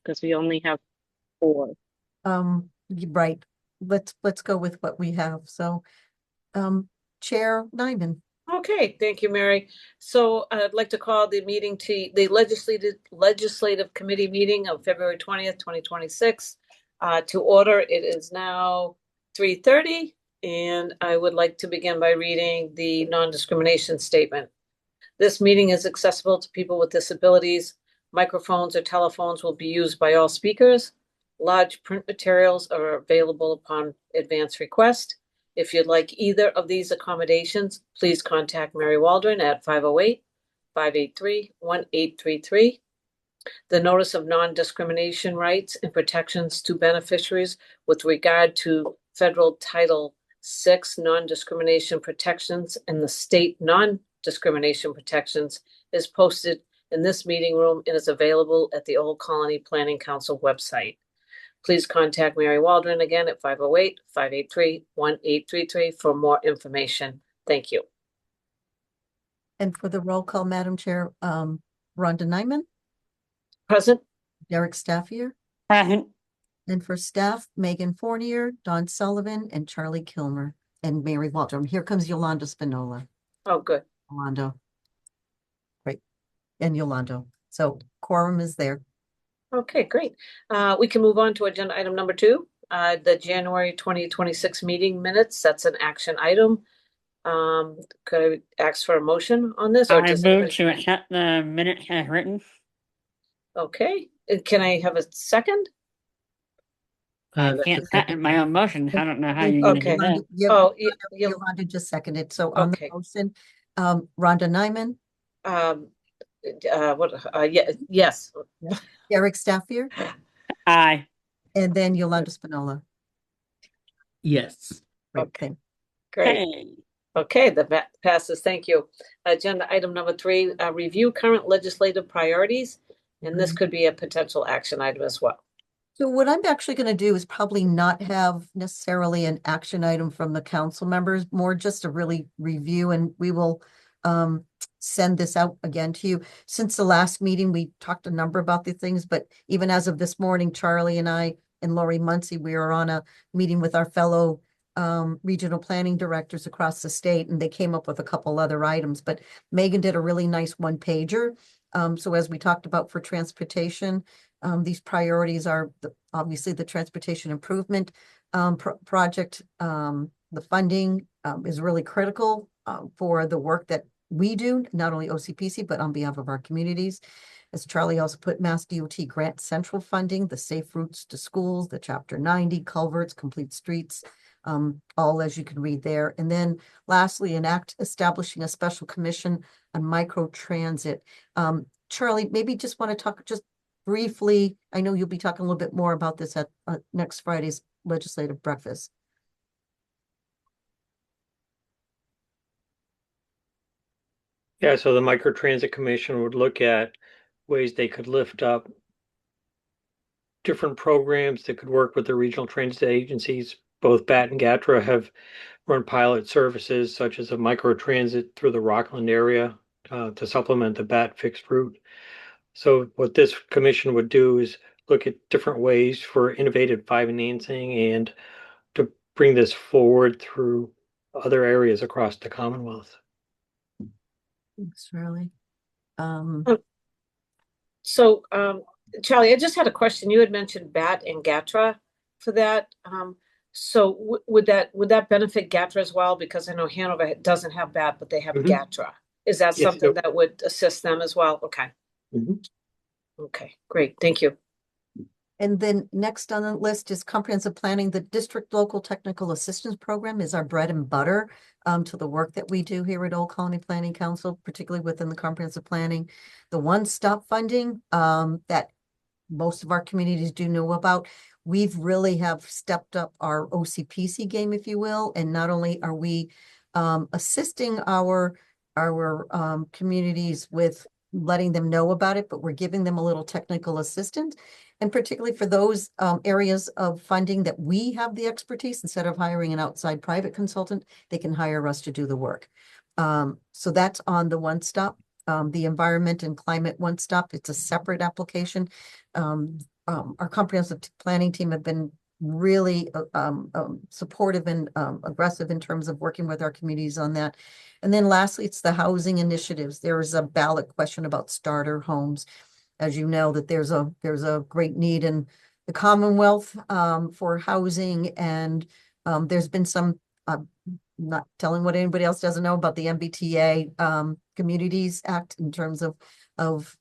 because we only have 4. Right. Let's go with what we have. So, Chair Nyman. Okay, thank you, Mary. So I'd like to call the meeting to the legislative committee meeting of February 20th, 2026 to order. It is now 3:30, and I would like to begin by reading the non-discrimination statement. This meeting is accessible to people with disabilities. Microphones or telephones will be used by all speakers. Large print materials are available upon advance request. If you'd like either of these accommodations, please contact Mary Waldron at 508-583-1833. The notice of non-discrimination rights and protections to beneficiaries with regard to federal Title VI non-discrimination protections and the state non-discrimination protections is posted in this meeting room and is available at the Old Colony Planning Council website. Please contact Mary Waldron again at 508-583-1833 for more information. Thank you. And for the roll call, Madam Chair, Rhonda Nyman, Present. Derek Staffier, Present. and for staff, Megan Fournier, Don Sullivan, and Charlie Kilmer, and Mary Waldron. Here comes Yolanda Spinola. Oh, good. Yolando. Great. And Yolando. So quorum is there. Okay, great. We can move on to agenda item number 2, the January 2026 meeting minutes. That's an action item. Could I ask for a motion on this? Or I does move anybody... to accept the minutes as written. Okay, can I have a second? I can't second my own motion. I don't know how you're Okay. gonna do that. Yeah, Oh, Yolanda just seconded. So on the Okay. motion, Rhonda Nyman, yes. Derek Staffier, Aye. and then Yolanda Spinola. Yes. Okay. Thank- Great. Hey. Okay, that passes. Thank you. Agenda item number 3, review current legislative priorities, and this could be a potential action item as well. So what I'm actually going to do is probably not have necessarily an action item from the council members, more just a really review, and we will send this out again to you. Since the last meeting, we talked a number about the things, but even as of this morning, Charlie and I and Lori Muncie, we are on a meeting with our fellow regional planning directors across the state, and they came up with a couple other items, but Megan did a really nice one-pager. So as we talked about for transportation, these priorities are obviously the transportation improvement project. The funding is really critical for the work that we do, not only OCPC, but on behalf of our communities. As Charlie also put, Mass DOT grant central funding, the safe routes to schools, the Chapter 90, culverts, complete streets, all as you can read there. And then lastly, an act establishing a special commission on micro transit. Charlie, maybe just want to talk just briefly. I know you'll be talking a little bit more about this at next Friday's legislative breakfast. Yeah, so the Microtransit Commission would look at ways they could lift up different programs that could work with the regional transit agencies. Both BAT and GATRA have run pilot services such as a microtransit through the Rockland area to supplement the BAT fixed route. So what this commission would do is look at different ways for innovative financing and to bring this forward through other areas across the Commonwealth. Thanks, Charlie. So, Charlie, I just had a question. You had mentioned BAT and GATRA for that. So would that benefit GATRA as well? Because I know Hanover doesn't have BAT, but they have GATRA. Is that Yes, something that would assist them as well? Okay. Okay, great. Thank you. And then next on the list is comprehensive planning. The district local technical assistance program is our bread and butter to the work that we do here at Old Colony Planning Council, particularly within the comprehensive planning. The one-stop funding that most of our communities do know about. We've really have stepped up our OCPC game, if you will, and not only are we assisting our communities with letting them know about it, but we're giving them a little technical assistance. And particularly for those areas of funding that we have the expertise, instead of hiring an outside private consultant, they can hire us to do the work. So that's on the one stop. The environment and climate one stop, it's a separate application. our comprehensive planning team have been really supportive and aggressive in terms of working with our communities on that. And then lastly, it's the housing initiatives. There is a ballot question about starter homes. As you know, that there's a great need in the Commonwealth for housing, and there's been some not telling what anybody else doesn't know about the MBTA Communities Act in terms of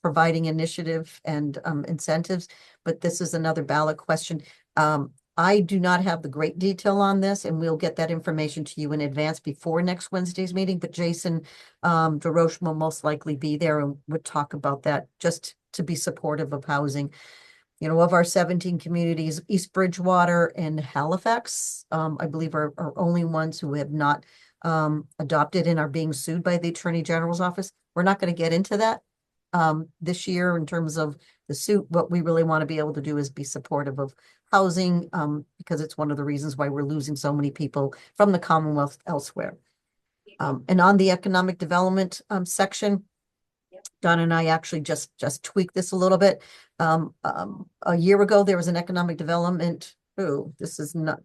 providing initiative and incentives, but this is another ballot question. I do not have the great detail on this, and we'll get that information to you in advance before next Wednesday's meeting, but Jason DeRoche will most likely be there and would talk about that just to be supportive of housing. You know, of our 17 communities, East Bridgewater and Halifax, I believe are only ones who have not adopted and are being sued by the Attorney General's office. We're not going to get into that this year in terms of the suit. What we really want to be able to do is be supportive of housing because it's one of the reasons why we're losing so many people from the Commonwealth elsewhere. And on the economic development section, Don and I actually just tweaked this a little bit. A year ago, there was an economic development. Oh, this is not.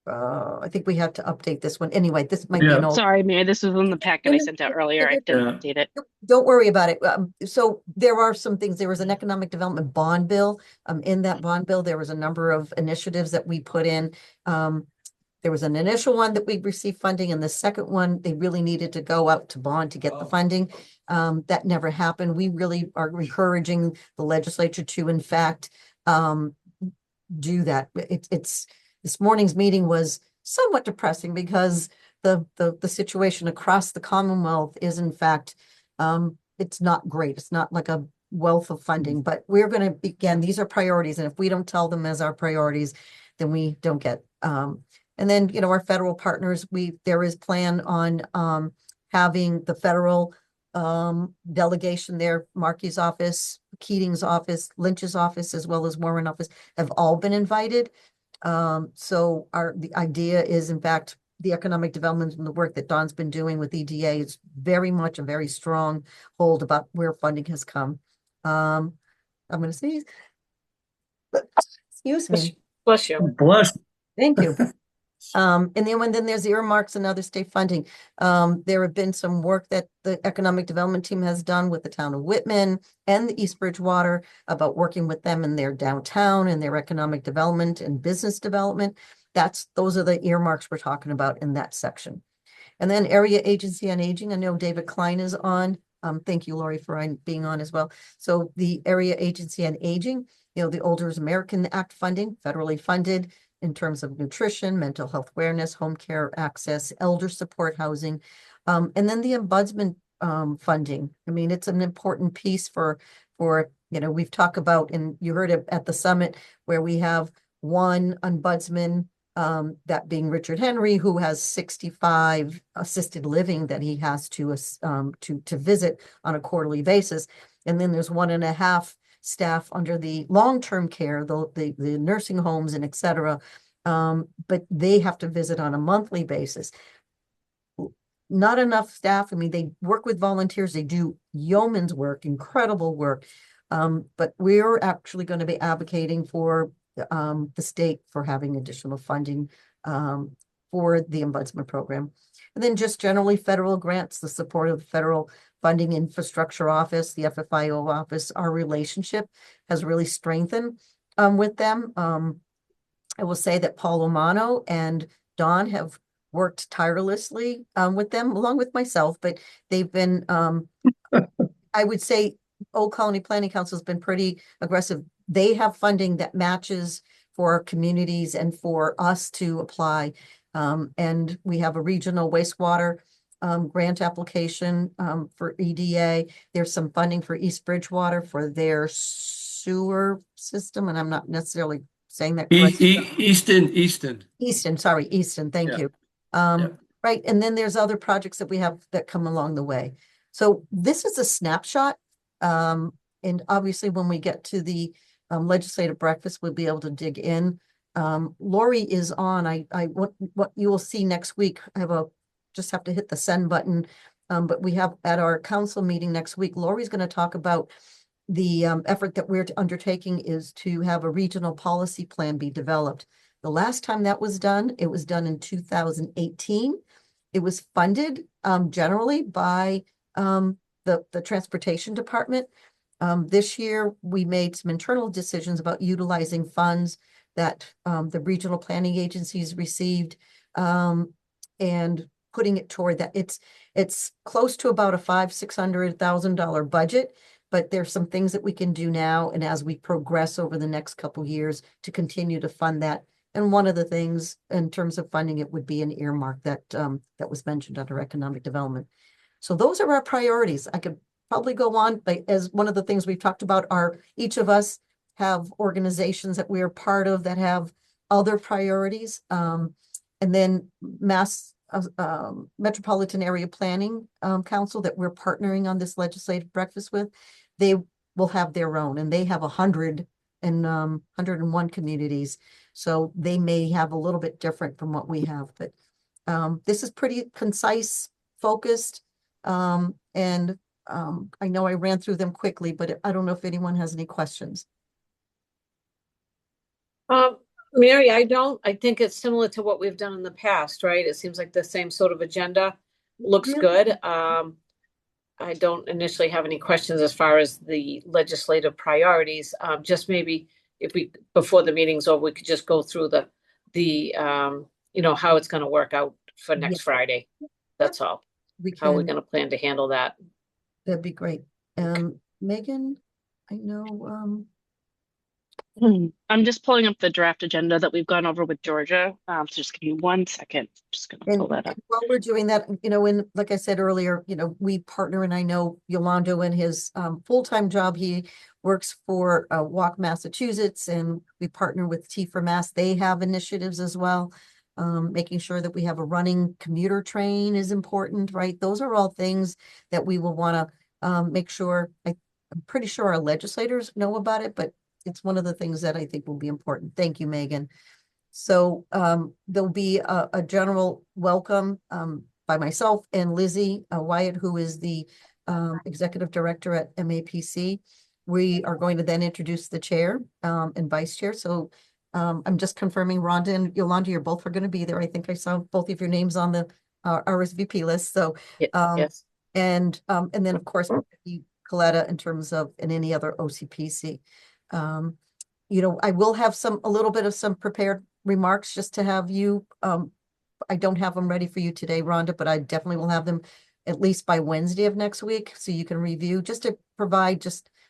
I think we have to update this one. Anyway, this might be an old. Sorry, Mayor, this was in the packet I sent out earlier. I didn't update it. Don't worry about it. So there are some things. There was an economic development bond bill. In that bond bill, there was a number of initiatives that we put in. There was an initial one that we received funding, and the second one, they really needed to go out to bond to get the funding. That never happened. We really are encouraging the legislature to, in fact, do that. It's this morning's meeting was somewhat depressing because the situation across the Commonwealth is, in fact, it's not great. It's not like a wealth of funding, but we're going to begin. These are priorities, and if we don't tell them as our priorities, then we don't get. And then, you know, our federal partners, there is plan on having the federal delegation there, Markey's office, Keating's office, Lynch's office, as well as Warren office, have all been invited. So the idea is, in fact, the economic development and the work that Don's been doing with EDA is very much a very strong hold about where funding has come. I'm going to say, excuse me. Bless you. Bless. Thank you. And then there's earmarks and other state funding. There have been some work that the economic development team has done with the town of Whitman and the East Bridgewater about working with them in their downtown and their economic development and business development. Those are the earmarks we're talking about in that section. And then Area Agency on Aging. I know David Klein is on. Thank you, Lori, for being on as well. So the Area Agency on Aging, you know, the Older American Act funding, federally funded, in terms of nutrition, mental health awareness, home care access, elder support housing, and then the ombudsman funding. I mean, it's an important piece for you know, we've talked about, and you heard it at the summit, where we have one ombudsman, that being Richard Henry, who has 65 assisted living that he has to visit on a quarterly basis, and then there's 1.5 staff under the long-term care, the nursing homes and et cetera. But they have to visit on a monthly basis. Not enough staff. I mean, they work with volunteers. They do yeoman's work, incredible work. But we're actually going to be advocating for the state for having additional funding for the ombudsman program. And then just generally federal grants, the support of the Federal Funding Infrastructure Office, the FFIO office. Our relationship has really strengthened with them. I will say that Paul Omano and Don have worked tirelessly with them, along with myself, but they've been, I would say Old Colony Planning Council has been pretty aggressive. They have funding that matches for our communities and for us to apply. And we have a regional wastewater grant application for EDA. There's some funding for East Bridgewater for their sewer system, and I'm not necessarily saying that correctly. Easton, sorry, Easton, thank you. Right, and then there's other projects that we have that come along the way. So this is a snapshot, and obviously when we get to the legislative breakfast, we'll be able to dig in. Lori is on. What you will see next week, just have to hit the send button. But we have at our council meeting next week, Lori's going to talk about the effort that we're undertaking is to have a regional policy plan be developed. The last time that was done, it was done in 2018. It was funded generally by the transportation department. This year, we made some internal decisions about utilizing funds that the regional planning agencies received and putting it toward that. It's close to about a $600,000 budget, but there's some things that we can do now and as we progress over the next couple years to continue to fund that. And one of the things in terms of funding it would be an earmark that that was mentioned under economic development. So those are our priorities. I could probably go on, but as one of the things we've talked about are each of us have organizations that we are part of that have other priorities. And then Metropolitan Area Planning Council that we're partnering on this legislative breakfast with, they will have their own, and they have 101 communities. So they may have a little bit different from what we have, but this is pretty concise, focused, and I know I ran through them quickly, but I don't know if anyone has any questions. Mary, I think it's similar to what we've done in the past, right? It seems like the same sort of agenda. Looks Yeah. good. I don't initially have any questions as far as the legislative priorities. Just maybe if we, before the meeting's over, we could just go through the you know, how it's gonna work out for next Yeah. Friday. That's all. How we're gonna plan to handle that. That'd be great. Megan, I know, I'm just pulling up the draft agenda that we've gone over with Georgia. So just give me 1 second. Just gonna pull that up. while we're doing that, you know, when, like I said earlier, you know, we partner, and I know Yolando in his full-time job, he works for Walk Massachusetts, and we partner with T for Mass. They have initiatives as well. Making sure that we have a running commuter train is important, right? Those are all things that we will want to make sure. I'm pretty sure our legislators know about it, but it's one of the things that I think will be important. Thank you, Megan. So there'll be a general welcome by myself and Lizzie Wyatt, who is the executive director at MAPC. We are going to then introduce the chair and vice chair. So I'm just confirming Rhonda and Yolanda, you're both are going to be there. I think I saw both of your names on the RSVP list. So Yes. and then of course Coletta in terms of and any other OCPC. You know, I will have a little bit of some prepared remarks just to have you. I don't have them ready for you today, Rhonda, but I definitely will have them at least by Wednesday of next week, so you can review, just to provide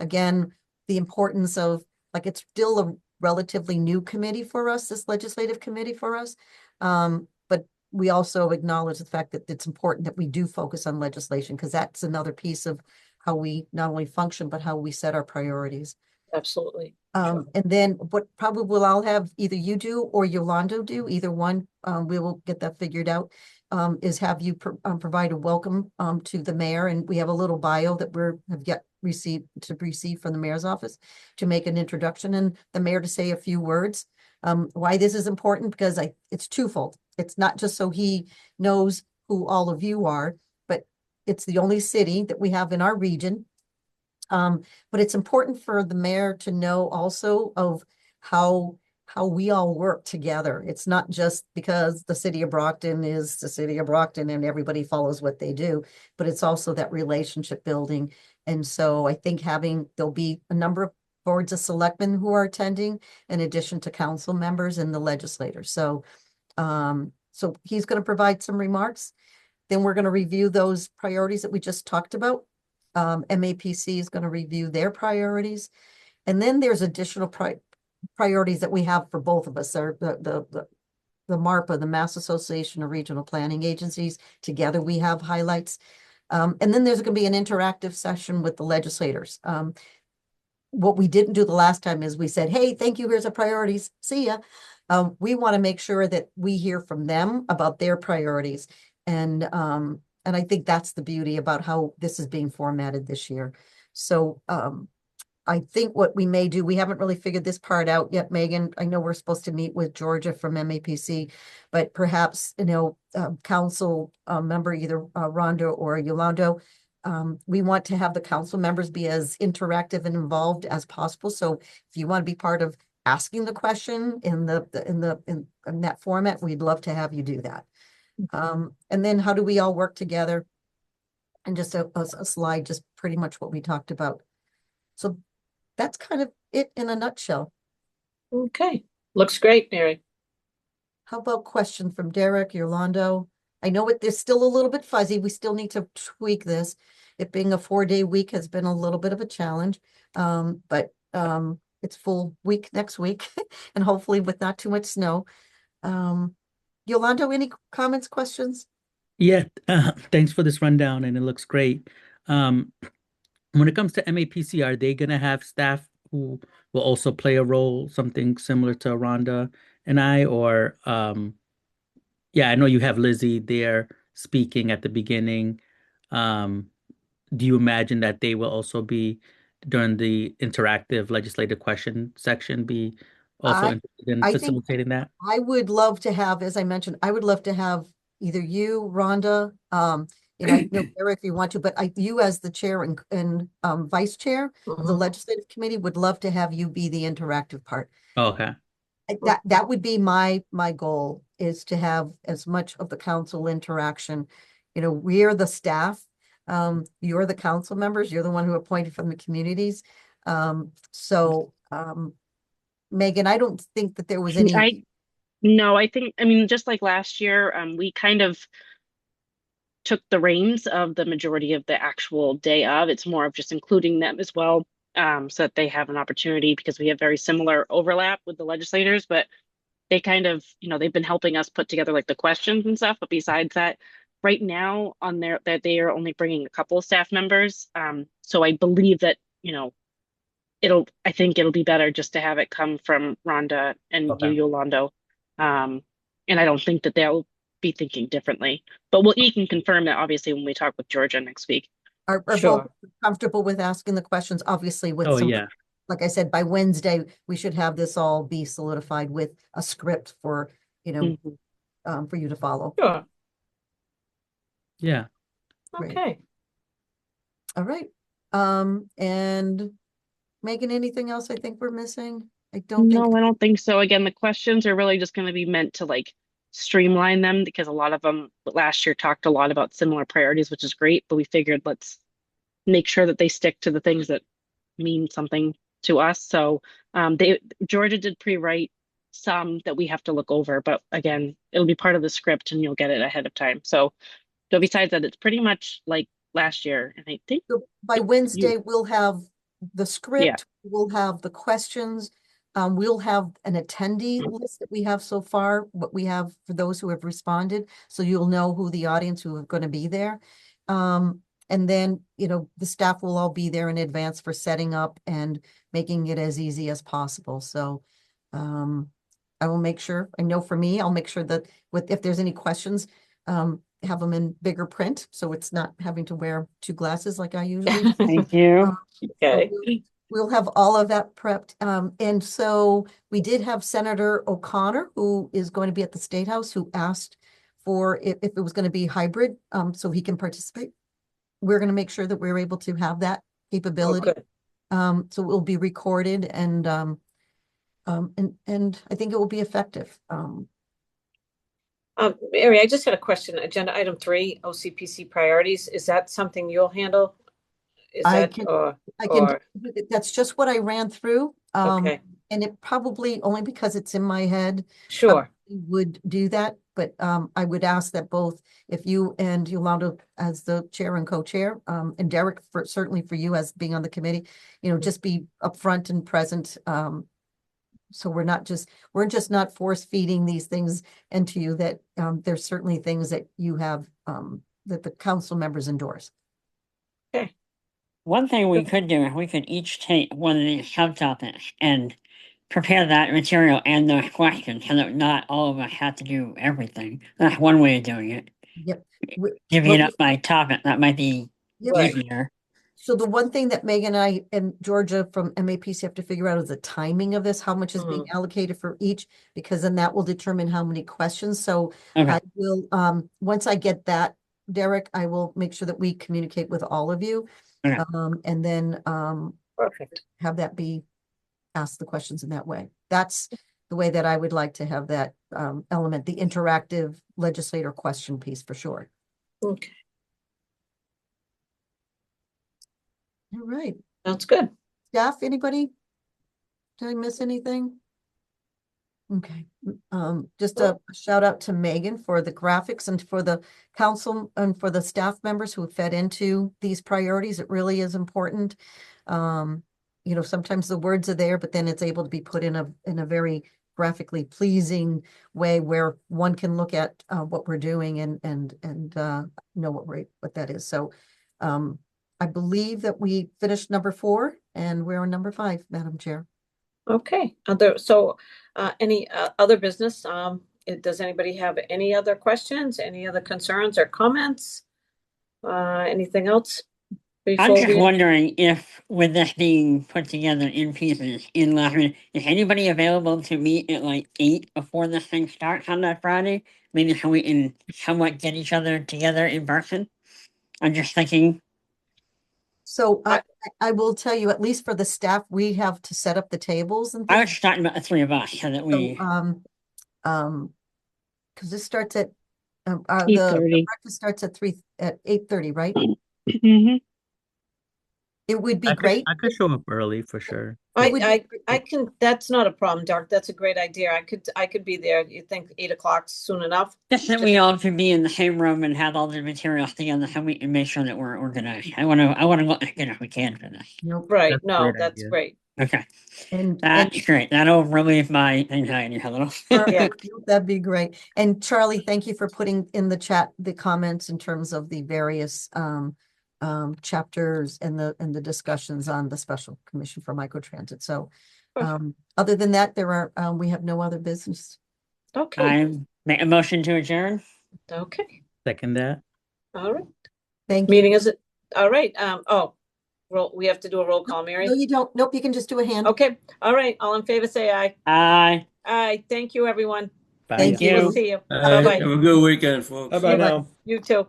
again, the importance of, like, it's still a relatively new committee for us, this legislative committee for us. But we also acknowledge the fact that it's important that we do focus on legislation, because that's another piece of how we not only function, but how we set our priorities. Absolutely. And then what probably will I'll have either you do or Yolando do, either one, we will get that figured out, is have you provide a welcome to the mayor, and we have a little bio that have yet received from the mayor's office to make an introduction, and the mayor to say a few words. Why this is important, because it's twofold. It's not just so he knows who all of you are, but it's the only city that we have in our region. But it's important for the mayor to know also of how we all work together. It's not just because the city of Brockton is the city of Brockton and everybody follows what they do, but it's also that relationship building. And so I think there'll be a number of boards of selectmen who are attending, in addition to council members and the legislators. So he's going to provide some remarks. Then we're going to review those priorities that we just talked about. MAPC is going to review their priorities. And then there's additional priorities that we have for both of us. The MARPA, the Mass Association of Regional Planning Agencies. Together we have highlights. And then there's going to be an interactive session with the legislators. What we didn't do the last time is we said, hey, thank you, here's our priorities, see ya. We want to make sure that we hear from them about their priorities. And I think that's the beauty about how this is being formatted this year. So I think what we may do, we haven't really figured this part out yet, Megan. I know we're supposed to meet with Georgia from MAPC, but perhaps, you know, council member, either Rhonda or Yolando, we want to have the council members be as interactive and involved as possible. So if you want to be part of asking the question in that format, we'd love to have you do that. And then how do we all work together? And just a slide, just pretty much what we talked about. So that's kind of it in a nutshell. Okay, looks great, Mary. How about question from Derek, Yolando? I know it's still a little bit fuzzy. We still need to tweak this. It being a 4-day week has been a little bit of a challenge. But it's full week next week and hopefully with not too much snow. Yolando, any comments, questions? Yeah, thanks for this rundown, and it looks great. When it comes to MAPC, are they going to have staff who will also play a role, something similar to Rhonda and I, or yeah, I know you have Lizzie there speaking at the beginning. Do you imagine that they will also be during the interactive legislative question section, be also interested in I think- facilitating that? I would love to have, as I mentioned, I would love to have either you, Rhonda, and I know Eric, if you want to, but you as the chair and vice chair of the legislative committee would love to have you be the interactive part. Okay. That would be my goal, is to have as much of the council interaction. You know, we're the staff. You're the council members. You're the one who appointed from the communities. Megan, I don't think that there was any. No, I mean, just like last year, we kind of took the reins of the majority of the actual day of. It's more of just including them as well, so that they have an opportunity, because we have very similar overlap with the legislators, but they kind of, they've been helping us put together like the questions and stuff. But besides that, right now that they are only bringing a couple of staff members. So I believe that, I think it'll be better just to have it come from Rhonda and you, Yolando. And I don't think that they'll be thinking differently, but you can confirm that obviously when we talk with Georgia next week. Are Sure. both comfortable with asking the questions, obviously with Oh, some, yeah. like I said, by Wednesday, we should have this all be solidified with a script for, for you to follow. Sure, Yeah. Great. okay. All right. And Megan, anything else I think we're missing? I don't think. No, I don't think so. Again, the questions are really just going to be meant to like streamline them, because a lot of them last year talked a lot about similar priorities, which is great, but we figured let's make sure that they stick to the things that mean something to us. So Georgia did pre-write some that we have to look over, but again, it'll be part of the script and you'll get it ahead of time. So besides that, it's pretty much like last year. And I think So by Wednesday, we'll have the script, we'll have the questions, we'll have an attendee list that we have so far, what we have for those who have responded, so you'll know who the audience who are going to be there. And then, the staff will all be there in advance for setting up and making it as easy as possible. So I will make sure, I know for me, I'll make sure that if there's any questions, have them in bigger print, so it's not having to wear 2 glasses like I usually do. Thank you. Okay. We'll have all of that prepped. And so we did have Senator O'Connor, who is going to be at the State House, who asked for if it was going to be hybrid, so he can participate. We're going to make sure that we're able to have that capability. Okay. So it will be recorded and I think it will be effective. Mary, I just had a question. Agenda item 3, OCPC priorities. Is that something you'll handle? I can, that's just what I ran through. Okay. And it probably, only because it's in my head, Sure. would do that. But I would ask that both, if you and Yolanda as the chair and co-chair, and Derek certainly for you as being on the committee, just be upfront and present. So we're just not force feeding these things into you, that there's certainly things that you have that the council members endorse. One thing we could do, we could each take one of these subtopics and prepare that material and those questions, so that not all of us have to do everything. That's one way of doing it. Yep. Divvying up by topic, that might be Right. easier. So the one thing that Megan and I and Georgia from MAPC have to figure out is the timing of this, how much is being allocated for each, because then that will determine how many questions. So Okay. I will, once I get that Derek, I will make sure that we communicate with all of you. Okay. And then, Perfect. have that be, ask the questions in that way. That's the way that I would like to have that, element, the interactive legislator question piece for sure. Okay, All right. sounds good. Staff, anybody? Did I miss anything? Okay, just a shout out to Megan for the graphics and for the council and for the staff members who fed into these priorities. It really is important. You know, sometimes the words are there, but then it's able to be put in a very graphically pleasing way where one can look at what we're doing and know what that is. So I believe that we finished number 4 and we're on number 5, Madam Chair. Okay, any other business? Does anybody have any other questions, any other concerns or comments? Anything else? I'm Before just we, wondering if, with this being put together in pieces in Lachlan, is anybody available to meet at like 8 before this thing starts on that Friday? Maybe so we can somewhat get each other together in person. I'm just thinking, So I will tell you, at least for the staff, we have to set up the tables and I things. was just talking about the 3 of us so that So, we, because this starts at, the 8:30. breakfast starts at 8:30, right? Mhm. It would be I could, great. I could show up early for sure. It would be I can, that's not a problem, Dark. That's a great idea. I could be there. You think 8 o'clock soon enough? just that we all could be in the same room and have all the materials together so we can make sure that we're organized. I want to look as good as we can for this. Nope. Right, That's a no, great that's idea. great. Okay, And that's great. That'll relieve my anxiety a little. perfect. That'd be great. And Charlie, thank you for putting in the chat the comments in terms of the various chapters and the discussions on the Special Commission for Microtransit. So other than that, we have no other business. Okay, I make a motion to adjourn. okay, Second that. all right. Thank you. Meeting is, all right, we have to do a roll call, Mary? No, you don't. Nope, you can just do a hand. Okay, all right, all in favor, say aye. Aye. Aye, thank you, everyone. Bye. Thank you. We'll see you. Have Bye-bye. a good weekend, folks. Bye-bye Bye-bye. now. You too.